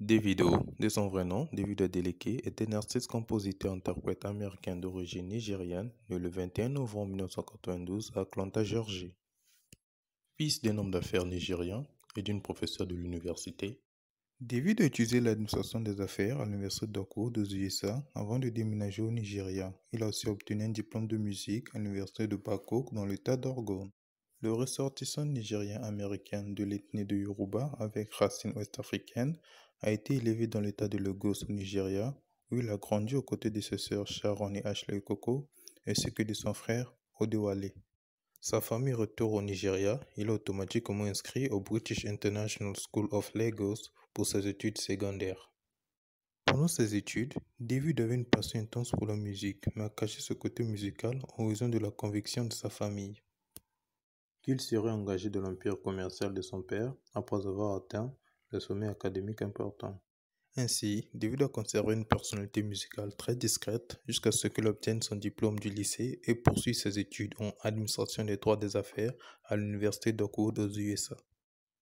Davido, de son vrai nom, Davido Adeleke, est un artiste, compositeur, interprète américain d'origine nigériane, né le 21 novembre 1992 à Atlanta, Géorgie. Fils d'un homme d'affaires nigérien et d'une professeure de l'université, Davido a étudié l'administration des affaires à l'université d'Oko aux USA avant de déménager au Nigeria. Il a aussi obtenu un diplôme de musique à l'université de Babcock dans l'état d'Oregon. Le ressortissant nigérien-américain de l'ethnie de Yoruba avec racines ouest-africaines a été élevé dans l'état de Lagos au Nigeria, où il a grandi aux côtés de ses sœurs Sharon et Ashley Koko, ainsi que de son frère Odewale. Sa famille retourne au Nigeria, il est automatiquement inscrit au British International School of Lagos pour ses études secondaires. Pendant ses études, David avait une passion intense pour la musique, mais a caché ce côté musical en raison de la conviction de sa famille qu'il serait engagé dans l'empire commercial de son père après avoir atteint le sommet académique important. Ainsi, David a conservé une personnalité musicale très discrète jusqu'à ce qu'il obtienne son diplôme du lycée et poursuit ses études en administration des droits des affaires à l'université d'Oakwood aux USA.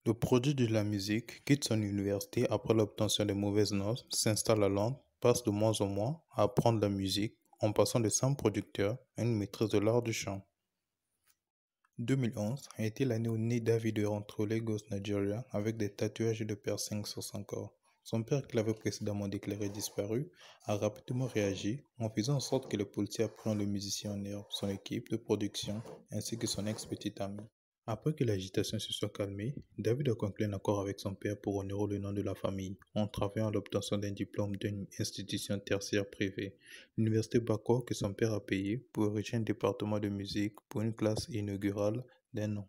Le produit de la musique quitte son université après l'obtention de mauvaises notes, s'installe à Londres, passe de moins en moins à apprendre la musique en passant de simple producteur à une maîtrise de l'art du chant. 2011 a été l'année où né David rentre au Lagos, Nigeria, avec des tatouages et des piercings sur son corps. Son père, qui l'avait précédemment déclaré disparu, a rapidement réagi en faisant en sorte que les policiers apprennent le musicien en herbe, son équipe de production ainsi que son ex-petite amie. Après que l'agitation se soit calmée, David a conclu un accord avec son père pour honorer le nom de la famille en travaillant à l'obtention d'un diplôme d'une institution tertiaire privée, l'université Bako que son père a payé pour ériger un département de musique pour une classe inaugurale d'un an.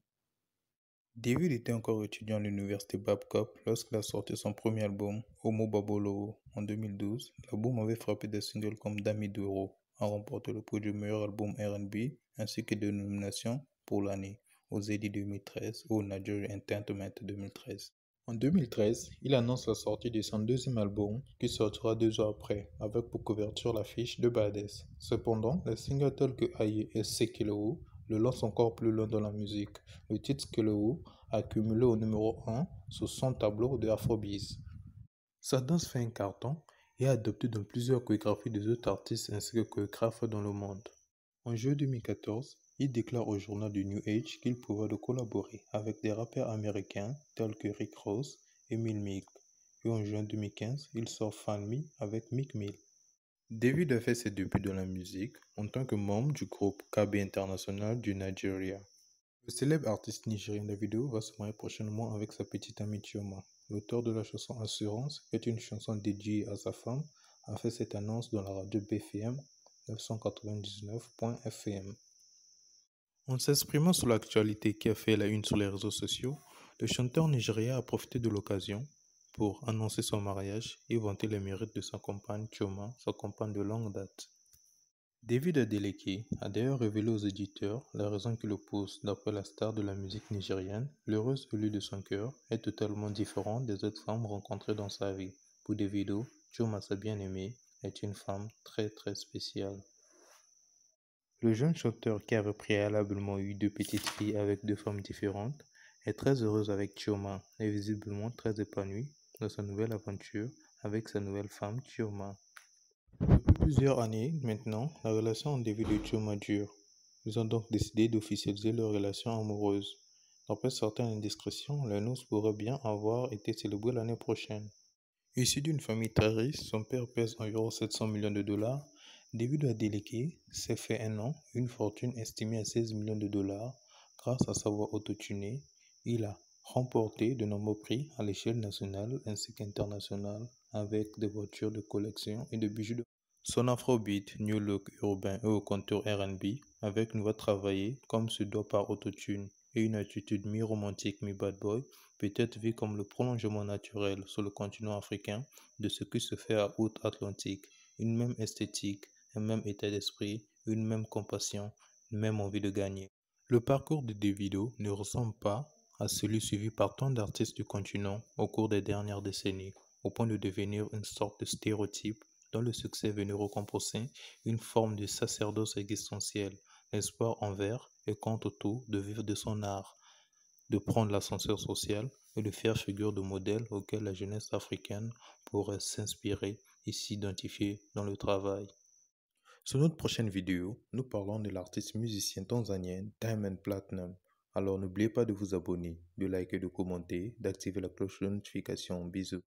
David était encore étudiant à l'université Babcock lorsqu'il a sorti son premier album, Homo Babolo, en 2012. L'album avait frappé des singles comme Dami Duro, a remporté le prix du meilleur album R&B ainsi que deux nominations pour l'année aux Eddie 2013 et au Nigeria Entertainment 2013. En 2013, il annonce la sortie de son deuxième album qui sortira 2 ans après, avec pour couverture l'affiche de Badass. Cependant, les singles tels que Aye et Sekilou le lancent encore plus loin dans la musique. Le titre Sekilou a cumulé au numéro 1 sur son tableau de Afrobeats. Sa danse fait un carton et est adoptée dans plusieurs chorégraphies des autres artistes ainsi que chorégraphes dans le monde. En juillet 2014, il déclare au journal du New Age qu'il prévoit de collaborer avec des rappeurs américains tels que Rick Ross et Meek Mill. Et en juin 2015, il sort Find Me avec Meek Mill. David a fait ses débuts dans la musique en tant que membre du groupe KB International du Nigeria. Le célèbre artiste nigérien Davido va se marier prochainement avec sa petite amie Chioma. L'auteur de la chanson Assurance, qui est une chanson dédiée à sa femme, a fait cette annonce dans la radio BFM 999.fm. En s'exprimant sur l'actualité qui a fait la une sur les réseaux sociaux, le chanteur nigérien a profité de l'occasion pour annoncer son mariage et vanter les mérites de sa compagne Chioma, sa compagne de longue date. David Adeleke a d'ailleurs révélé aux éditeurs la raison qui le pousse. D'après la star de la musique nigérienne, l'heureuse élue de son cœur est totalement différente des autres femmes rencontrées dans sa vie. Pour Davido, Chioma, sa bien-aimée, est une femme très spéciale. Le jeune chanteur, qui avait préalablement eu 2 petites filles avec 2 femmes différentes, est très heureuse avec Chioma et visiblement très épanoui dans sa nouvelle aventure avec sa nouvelle femme Chioma. Depuis plusieurs années maintenant, la relation entre David et Chioma dure. Ils ont donc décidé d'officialiser leur relation amoureuse. D'après certaines indiscrétions, la noce pourrait bien avoir été célébrée l'année prochaine. Issu d'une famille très riche, son père pèse environ 700 millions de dollars. David Adeleke s'est fait un nom, une fortune estimée à 16 millions de dollars grâce à sa voix autotunée. Il a remporté de nombreux prix à l'échelle nationale ainsi qu'internationale avec des voitures de collection et des bijoux de... Son afrobeat, new look urbain et au contour R&B avec une voix travaillée comme se doit par autotune et une attitude mi-romantique mi-bad boy peut être vu comme le prolongement naturel sur le continent africain de ce qui se fait à Outre-Atlantique. Une même esthétique, un même état d'esprit, une même compassion, une même envie de gagner. Le parcours de Davido ne ressemble pas à celui suivi par tant d'artistes du continent au cours des dernières décennies, au point de devenir une sorte de stéréotype dont le succès est venu récompenser une forme de sacerdoce existentiel, l'espoir envers et contre tout de vivre de son art, de prendre l'ascenseur social et de faire figure de modèle auquel la jeunesse africaine pourrait s'inspirer et s'identifier dans le travail. Sur notre prochaine vidéo, nous parlons de l'artiste musicien tanzanien Diamond Platnumz. Alors n'oubliez pas de vous abonner, de liker, de commenter, d'activer la cloche de notification. Bisous.